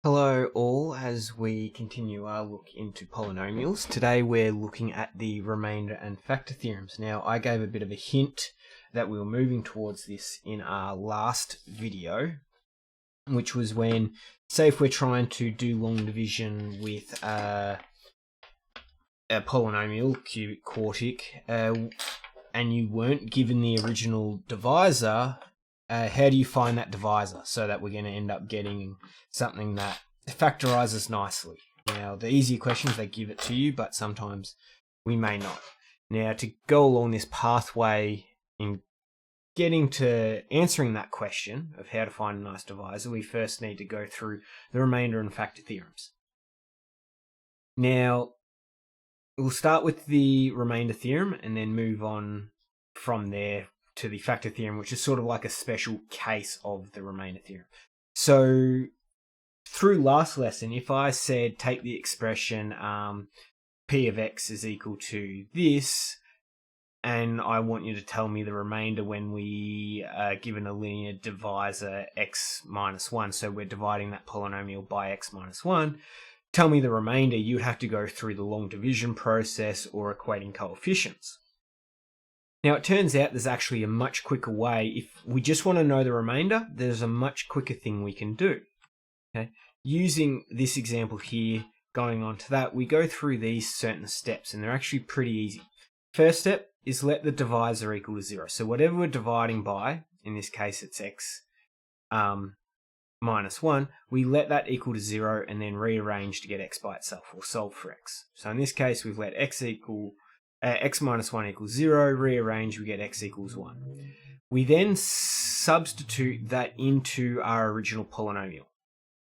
Hello all, as we continue our look into polynomials. Today we're looking at the remainder and factor theorems. Now, I gave a bit of a hint that we were moving towards this in our last video, which was when, say if we're trying to do long division with a polynomial, cubic, quartic, and you weren't given the original divisor, how do you find that divisor so that we're going to end up getting something that factorizes nicely? Now, the easier questions, they give it to you, but sometimes we may not. Now, to go along this pathway in getting to answering that question of how to find a nice divisor, we first need to go through the remainder and factor theorems. Now, we'll start with the remainder theorem and then move on from there to the factor theorem, which is sort of like a special case of the remainder theorem. So through last lesson, if I said take the expression p of x is equal to this, and I want you to tell me the remainder when we are given a linear divisor x minus 1, so we're dividing that polynomial by x minus 1, tell me the remainder, you have to go through the long division process or equating coefficients. Now, it turns out there's actually a much quicker way. If we just want to know the remainder, there's a much quicker thing we can do. Okay? Using this example here, going on to that, we go through these certain steps, and they're actually pretty easy. First step is let the divisor equal to 0. So whatever we're dividing by, in this case it's x minus 1, we let that equal to 0 and then rearrange to get x by itself, or solve for x. So in this case, we've let x minus 1 equals 0, rearrange, we get x equals 1. We then substitute that into our original polynomial.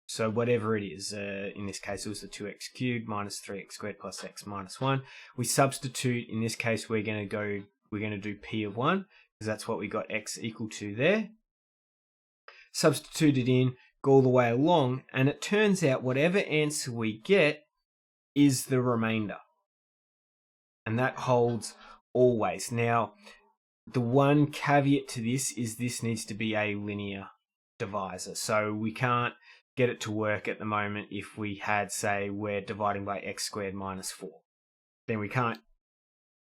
So whatever it is, in this case it was the 2x cubed minus 3x squared plus x minus 1. We substitute, in this case we're going to do p of 1, because that's what we got x equal to there. Substitute it in, go all the way along, and it turns out whatever answer we get is the remainder. And that holds always. Now, the one caveat to this is this needs to be a linear divisor. So we can't get it to work at the moment if we had, say, we're dividing by x squared minus 4. Then we can't,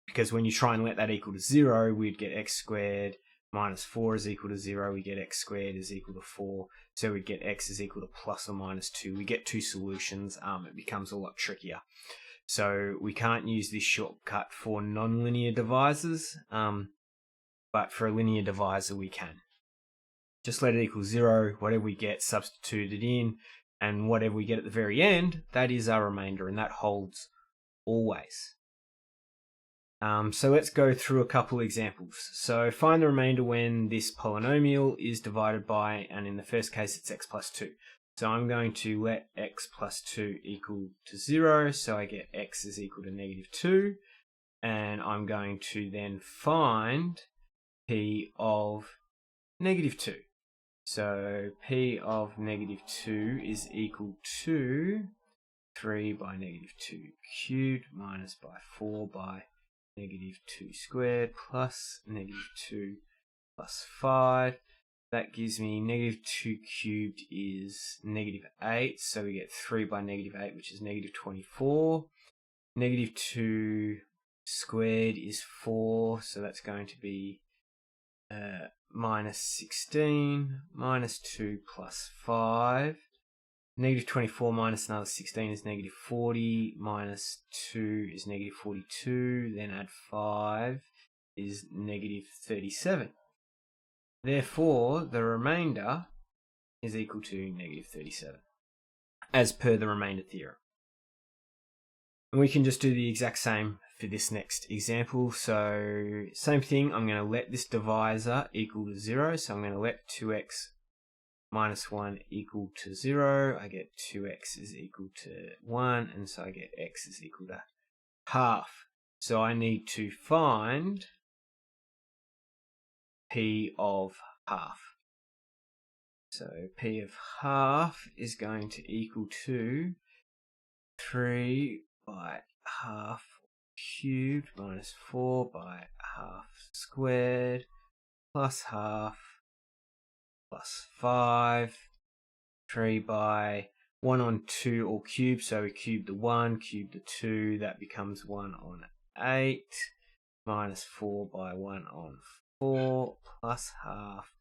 because when you try and let that equal to 0, we'd get x squared minus 4 is equal to 0. We get x squared is equal to 4. So we'd get x is equal to plus or minus 2. We get two solutions. It becomes a lot trickier. So we can't use this shortcut for non-linear divisors, but for a linear divisor we can. Just let it equal 0, whatever we get, substitute it in, and whatever we get at the very end, that is our remainder, and that holds always. So let's go through a couple examples. So find the remainder when this polynomial is divided by, and in the first case it's x plus 2. So I'm going to let x plus 2 equal to 0, so I get x is equal to negative 2, and I'm going to then find p of negative 2. So p of negative 2 is equal to 3 by negative 2 cubed minus by 4 by negative 2 squared plus negative 2 plus 5. That gives me negative 2 cubed is negative 8, so we get 3 by negative 8, which is negative 24. Negative 2 squared is 4, so that's going to be minus 16, minus 2 plus 5. Negative 24 minus another 16 is negative 40, minus 2 is negative 42, then add 5 is negative 37. Therefore, the remainder is equal to negative 37, as per the remainder theorem. And we can just do the exact same for this next example. So, same thing, I'm going to let this divisor equal to 0. So I'm going to let 2x minus 1 equal to 0. I get 2x is equal to 1, and so I get x is equal to half. So I need to find p of half. So p of half is going to equal to 3 by half cubed minus 4 by half squared plus half plus 5, 3 by 1 on 2 all cubed, so we cube the 1, cube the 2, that becomes 1 on 8, minus 4 by 1 on 4, plus half,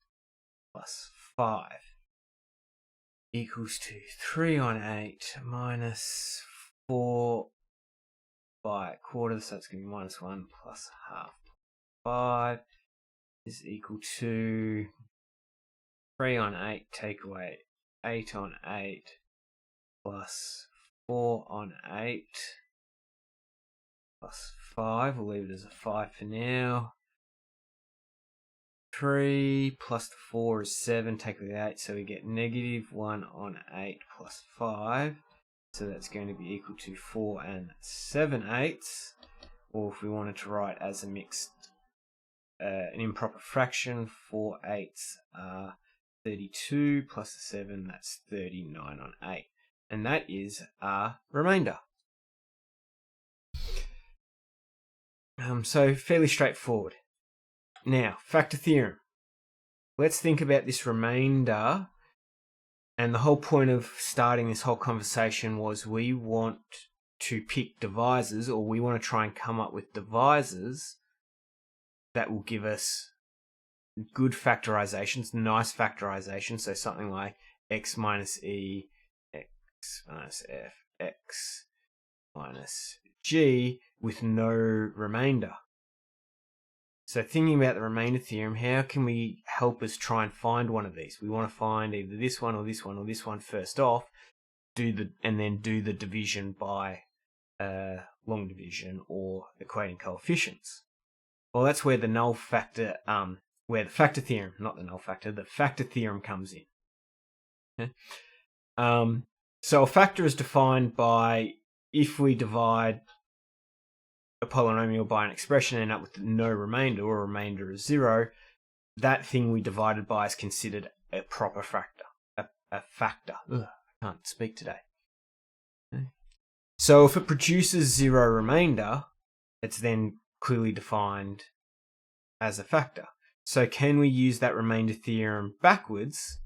plus 5, equals to 3 on 8, minus 4 by quarters, so it's going to be minus 1 plus half, 5, is equal to 3 on 8, take away 8 on 8, plus 4 on 8, plus 5, we'll leave it as a 5 for now. 3 plus the 4 is 7, take away the 8, so we get negative 1 on 8 plus 5. So that's going to be equal to 4 and 7/8. Or if we wanted to write as a mixed, an improper fraction, 4/8 are 32 plus the 7, that's 39 on 8. And that is our remainder. So fairly straightforward. Now, factor theorem. Let's think about this remainder. And the whole point of starting this whole conversation was we want to pick divisors, or we want to try and come up with divisors that will give us good factorizations, nice factorizations. So something like x minus e, x minus f, x minus g with no remainder. So thinking about the remainder theorem, how can we help us try and find one of these? We want to find either this one or this one or this one first off, and then do the division by long division or equating coefficients. Well, that's where the null factor, where the factor theorem, not the null factor, the factor theorem comes in. Okay? So a factor is defined by if we divide a polynomial by an expression and end up with no remainder, or a remainder is 0, that thing we divided by is considered a proper factor. A factor. Ugh, I can't speak today. Okay. So if it produces 0 remainder, it's then clearly defined as a factor. So can we use that remainder theorem backwards,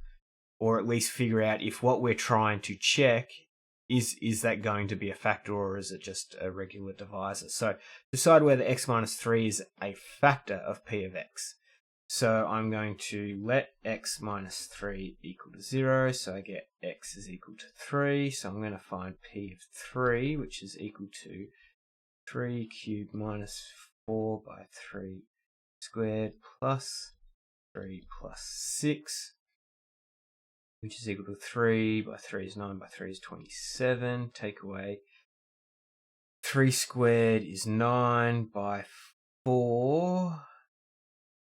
or at least figure out if what we're trying to check is that going to be a factor, or is it just a regular divisor? So decide whether x minus 3 is a factor of p of x. So I'm going to let x minus 3 equal to 0, so I get x is equal to 3. So I'm going to find p of 3, which is equal to 3 cubed minus 4 by 3 squared plus 3 plus 6. Which is equal to 3 by 3 is 9 by 3 is 27. Take away 3 squared is 9 by 4.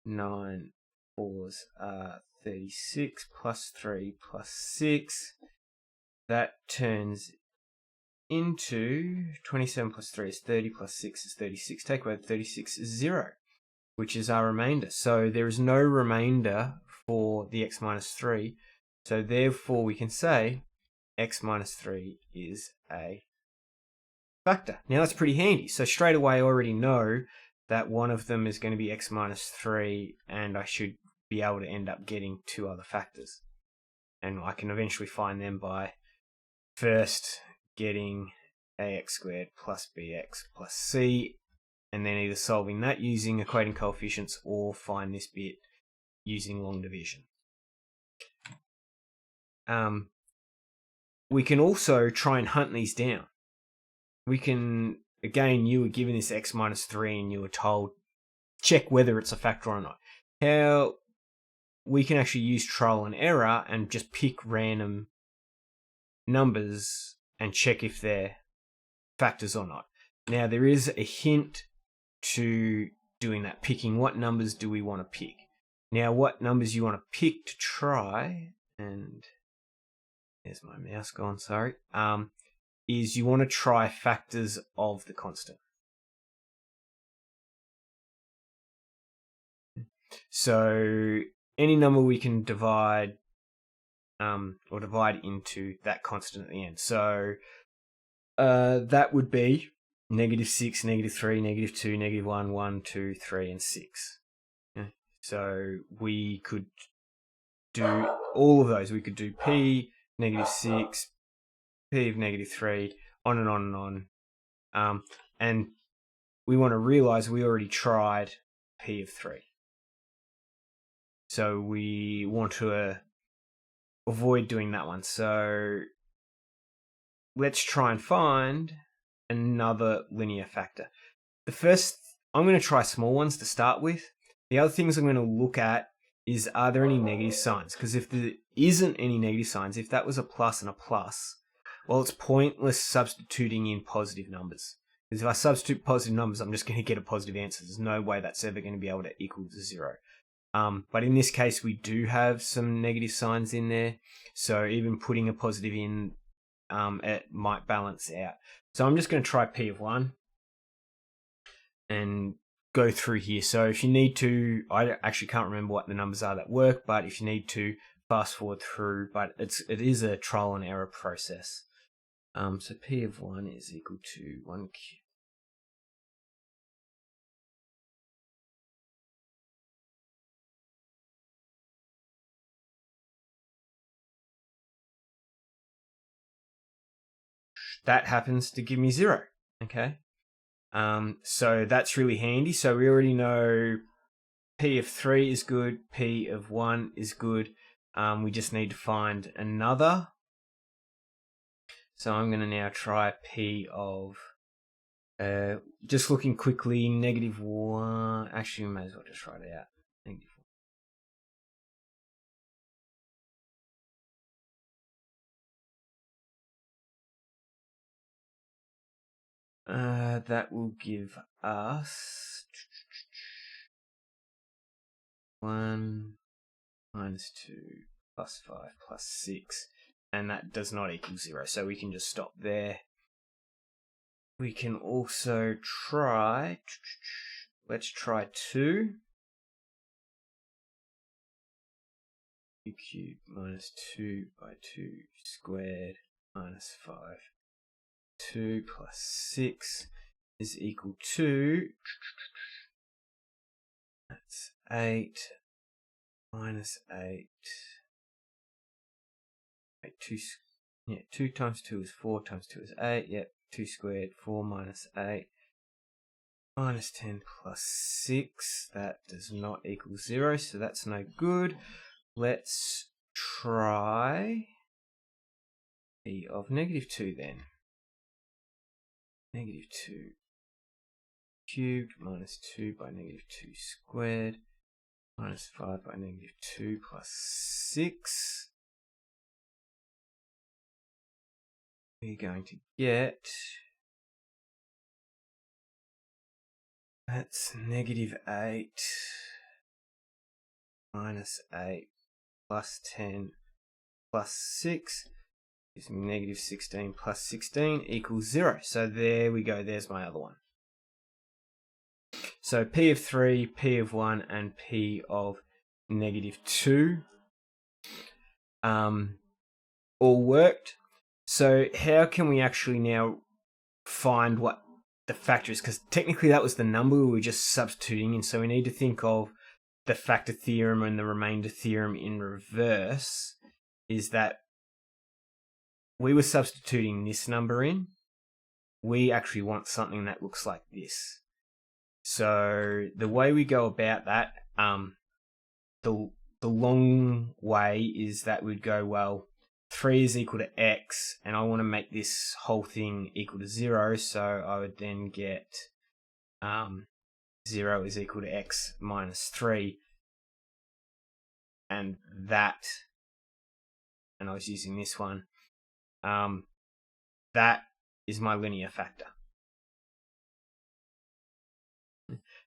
9 fours are 36 plus 3 plus 6. That turns into 27 plus 3 is 30 plus 6 is 36. Take away 36 is 0, which is our remainder. So there is no remainder for the x minus 3. So therefore we can say x minus 3 is a factor. Now that's pretty handy. So straight away I already know that one of them is going to be x minus 3, and I should be able to end up getting two other factors. And I can eventually find them by first getting ax squared plus bx plus c, and then either solving that using equating coefficients or find this bit using long division. We can also try and hunt these down. We can, again, you were given this x minus 3 and you were told, check whether it's a factor or not. How we can actually use trial and error and just pick random numbers and check if they're factors or not. Now, there is a hint to doing that, picking what numbers do we want to pick. Now, what numbers you want to pick to try, and there's my mouse gone, sorry, is you want to try factors of the constant. So any number we can divide or divide into that constant at the end. So that would be -6, -3, -2, -1, 1, 2, 3, and 6. Okay. So we could do all of those. We could do p, -6, p of -3, on and on and on. And we want to realize we already tried p of 3. So we want to avoid doing that one. So let's try and find another linear factor. The first, I'm going to try small ones to start with. The other things I'm going to look at is, are there any negative signs? Because if there isn't any negative signs, if that was a plus and a plus, well, it's pointless substituting in positive numbers. Because if I substitute positive numbers, I'm just going to get a positive answer. There's no way that's ever going to be able to equal to 0. But in this case, we do have some negative signs in there. So even putting a positive in, it might balance out. So I'm just going to try p of 1 and go through here. So if you need to, I actually can't remember what the numbers are that work, but if you need to, fast forward through. But it is a trial and error process. So p of 1 is equal to 1 cube. That happens to give me 0. Okay. So that's really handy. So we already know p of 3 is good, p of 1 is good. We just need to find another. So I'm going to now try p of, just looking quickly, -1. Actually, we may as well just write it out. -1. That will give us 1 minus 2 plus 5 plus 6. And that does not equal 0, so we can just stop there. We can also try, let's try 2. Q cubed minus 2 by 2 squared minus 5. 2 plus 6 is equal to, that's 8 minus 8. 2 times 2 is 4 times 2 is 8. Yep, 2 squared, 4 minus 8. Minus 10 plus 6. That does not equal 0, so that's no good. Let's try p of -2 then. -2 cubed minus 2 by -2 squared minus 5 by -2 plus 6. We're going to get, that's -8 minus 8 plus 10 plus 6 gives me -16 plus 16 equals 0. So there we go, there's my other one. So p of 3, p of 1, and p of -2 all worked. So how can we actually now find what the factor is? Because technically that was the number we were just substituting in. So we need to think of the factor theorem and the remainder theorem in reverse. Is that we were substituting this number in. We actually want something that looks like this. So the way we go about that, the long way is that we'd go, well, 3 is equal to x, and I want to make this whole thing equal to 0, so I would then get 0 is equal to x minus 3, and that, and I was using this one, that is my linear factor.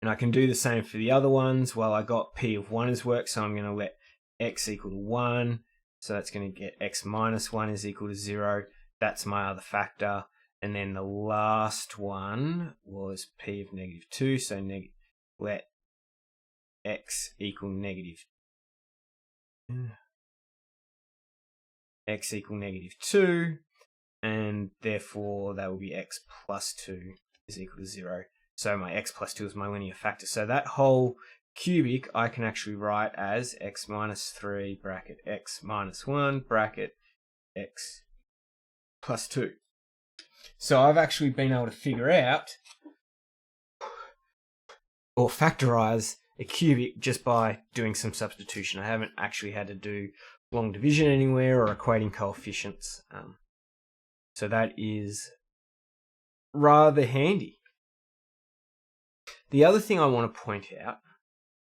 And I can do the same for the other ones. Well, I got p of 1 as work, so I'm going to let x equal to 1. So that's going to get x minus 1 is equal to 0. That's my other factor. And then the last one was p of -2. So let x equal x equal -2. And therefore, that will be x plus 2 is equal to 0. So my x plus 2 is my linear factor. So that whole cubic I can actually write as x minus 3 bracket x minus 1 bracket x plus 2. So I've actually been able to figure out or factorize a cubic just by doing some substitution. I haven't actually had to do long division anywhere or equating coefficients. So that is rather handy. The other thing I want to point out,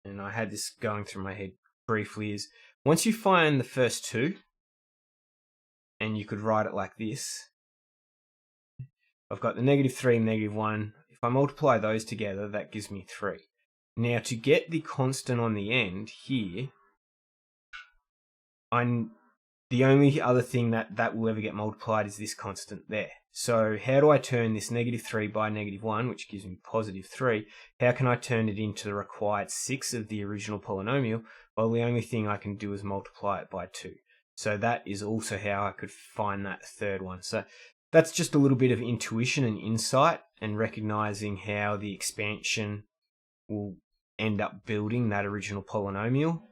and I had this going through my head briefly, is once you find the first two, and you could write it like this, I've got the -3 and -1. If I multiply those together, that gives me 3. Now, to get the constant on the end here, the only other thing that will ever get multiplied is this constant there. So how do I turn this -3 by -1, which gives me +3? How can I turn it into the required 6 of the original polynomial? Well, the only thing I can do is multiply it by 2. So that is also how I could find that third one. So that's just a little bit of intuition and insight and recognizing how the expansion will end up building that original polynomial.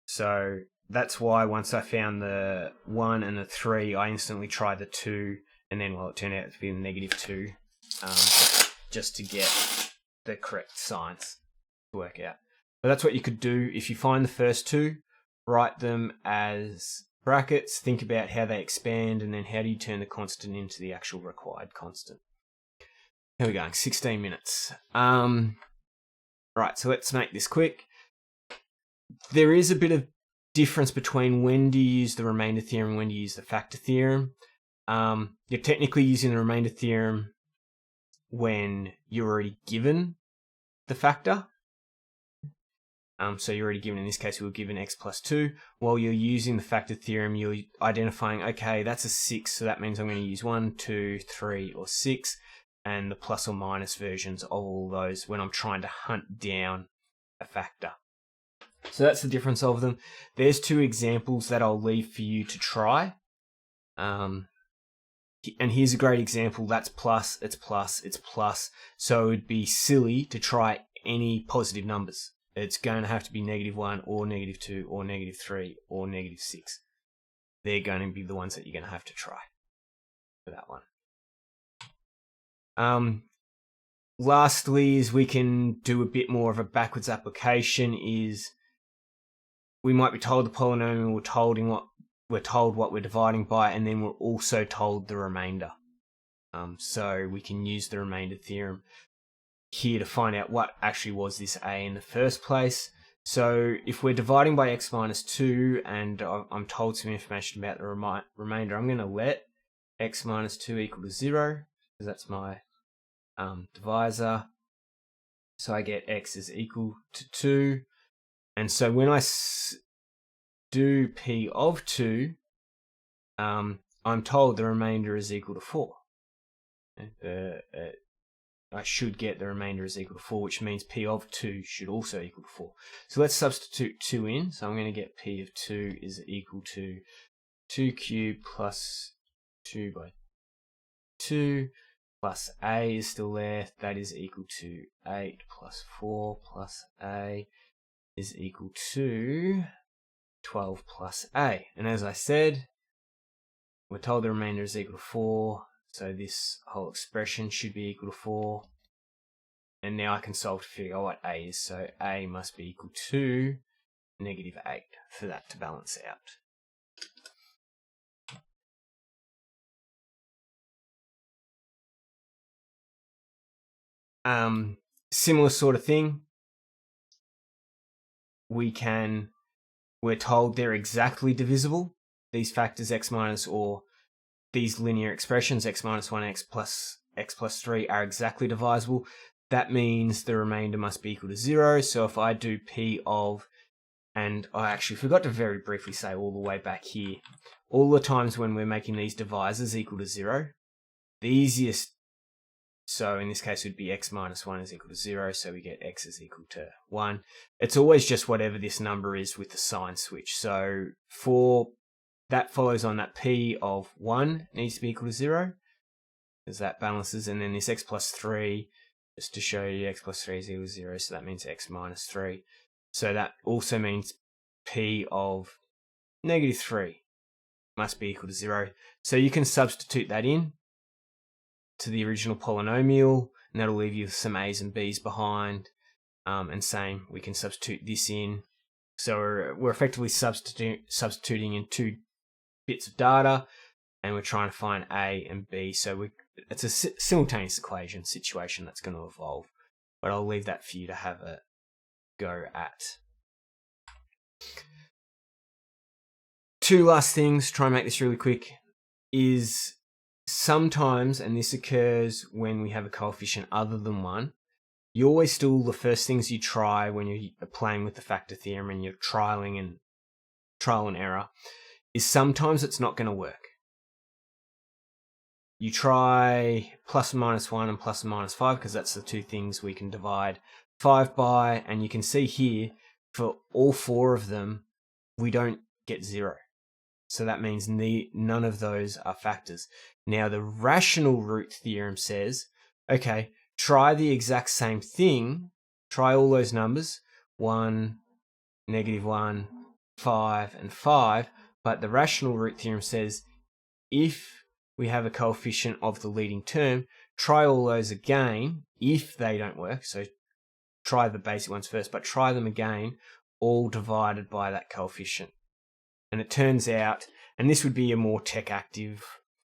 So that's why once I found the 1 and the 3, I instantly tried the 2, and then, well, it turned out to be the -2, just to get the correct signs to work out. But that's what you could do. If you find the first two, write them as brackets, think about how they expand, and then how do you turn the constant into the actual required constant. Here we go, 16 minutes. Right, so let's make this quick. There is a bit of difference between when do you use the remainder theorem and when do you use the factor theorem. You're technically using the remainder theorem when you're already given the factor. So you're already given, in this case, we were given x plus 2. While you're using the factor theorem, you're identifying, okay, that's a 6, so that means I'm going to use 1, 2, 3, or 6, and the plus or minus versions of all those when I'm trying to hunt down a factor. So that's the difference of them. There's two examples that I'll leave for you to try. And here's a great example. That's plus, it's plus, it's plus. So it would be silly to try any positive numbers. It's going to have to be -1 or -2 or -3 or -6. They're going to be the ones that you're going to have to try for that one. Lastly, is we can do a bit more of a backwards application. Is we might be told the polynomial, we're told what we're dividing by, and then we're also told the remainder. So we can use the remainder theorem here to find out what actually was this a in the first place. So if we're dividing by x minus 2 and I'm told some information about the remainder, I'm going to let x minus 2 equal to 0, because that's my divisor. So I get x is equal to 2. And so when I do p of 2, I'm told the remainder is equal to 4. I should get the remainder is equal to 4, which means p of 2 should also equal to 4. So let's substitute 2 in. So I'm going to get p of 2 is equal to 2 cubed plus 2 by 2 plus a is still there. That is equal to 8 plus 4 plus a is equal to 12 plus a. And as I said, we're told the remainder is equal to 4. So this whole expression should be equal to 4. And now I can solve to figure out what a is. So a must be equal to -8 for that to balance out. Similar sort of thing. We're told they're exactly divisible. These factors x minus, or these linear expressions, x minus 1, x plus 3 are exactly divisible. That means the remainder must be equal to 0. So if I do p of, and I actually forgot to very briefly say all the way back here, all the times when we're making these divisors equal to 0, the easiest, so in this case it would be x minus 1 is equal to 0, so we get x is equal to 1. It's always just whatever this number is with the sign switch. So for that follows on that p of 1 needs to be equal to 0, because that balances, and then this x plus 3, just to show you, x plus 3 is equal to 0, so that means x minus 3. So that also means p of -3 must be equal to 0. So you can substitute that in to the original polynomial, and that'll leave you with some a's and b's behind. And same, we can substitute this in. So we're effectively substituting in 2 bits of data, and we're trying to find a and b. So it's a simultaneous equation situation that's going to evolve. But I'll leave that for you to have a go at. 2 last things, try and make this really quick, is sometimes, and this occurs when we have a coefficient other than 1, you always still, the first things you try when you're playing with the factor theorem and you're trial and error, is sometimes it's not going to work. You try plus or minus 1 and plus or minus 5 because that's the 2 things we can divide 5 by, and you can see here for all 4 of them we don't get 0. So that means none of those are factors. Now the rational root theorem says, okay, try the exact same thing, try all those numbers, 1, -1, 5, and 5, but the rational root theorem says if we have a coefficient of the leading term, try all those again if they don't work. So try the basic ones first, but try them again, all divided by that coefficient. And it turns out, and this would be a more tech active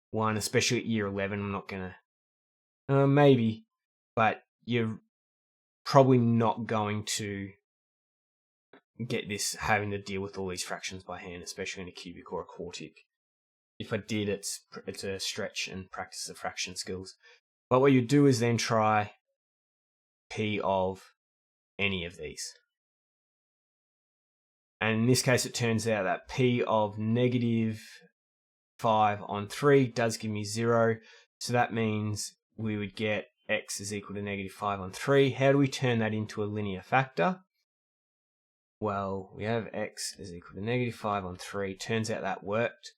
one, especially at year 11, I'm not going to, maybe, but you're probably not going to get this having to deal with all these fractions by hand, especially in a cubic or a quartic. If I did, it's a stretch and practice the fraction skills. But what you do is then try p of any of these. And in this case, it turns out that p of -5 on 3 does give me 0. So that means we would get x is equal to -5 on 3. How do we turn that into a linear factor? Well, we have x is equal to -5 on 3. Turns out that worked.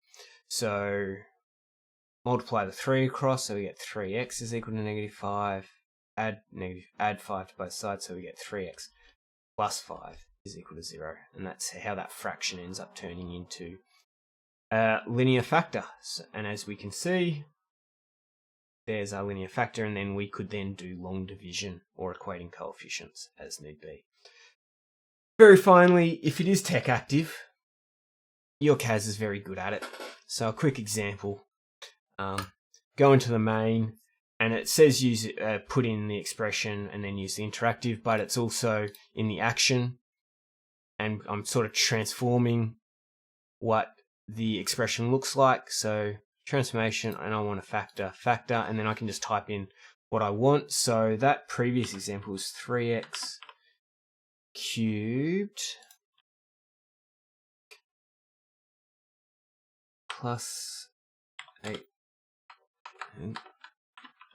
So multiply the 3 across, so we get 3x is equal to -5. Add 5 to both sides, so we get 3x plus 5 is equal to 0. And that's how that fraction ends up turning into a linear factor. And as we can see, there's our linear factor, and then we could then do long division or equating coefficients as need be. Very finally, if it is tech active, your CAS is very good at it. So a quick example, go into the main, and it says put in the expression and then use the interactive, but it's also in the action, and I'm sort of transforming what the expression looks like. So transformation, and I want a factor, and then I can just type in what I want. So that previous example was 3x cubed plus 8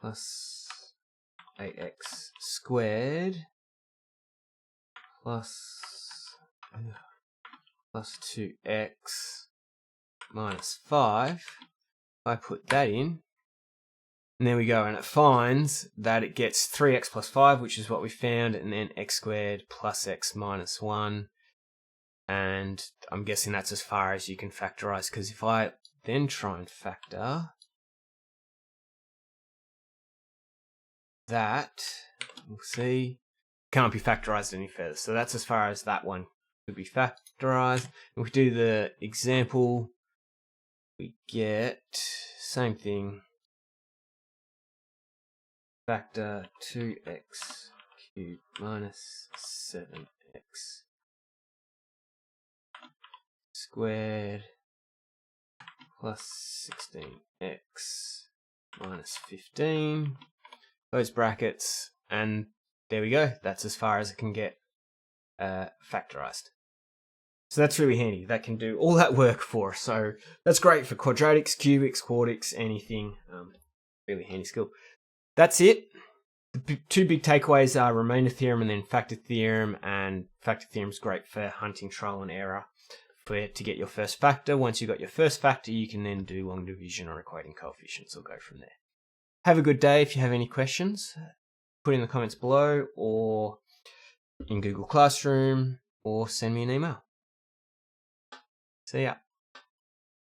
plus 8x squared plus 2x minus 5. I put that in, and there we go, and it finds that it gets 3x plus 5, which is what we found, and then x squared plus x minus 1. And I'm guessing that's as far as you can factorize, because if I then try and factor that, we'll see, can't be factorized any further. So that's as far as that one could be factorized. If we do the example, we get same thing, factor 2x cubed minus 7x squared plus 16x minus 15, those brackets, and there we go. That's as far as it can get factorized. So that's really handy. That can do all that work for us. So that's great for quadratics, cubics, quartics, anything. Really handy skill. That's it. The 2 big takeaways are remainder theorem and then factor theorem. And factor theorem is great for hunting trial and error to get your first factor. Once you've got your first factor, you can then do long division or equating coefficients or go from there. Have a good day. If you have any questions, put in the comments below or in Google Classroom, or send me an email. See ya.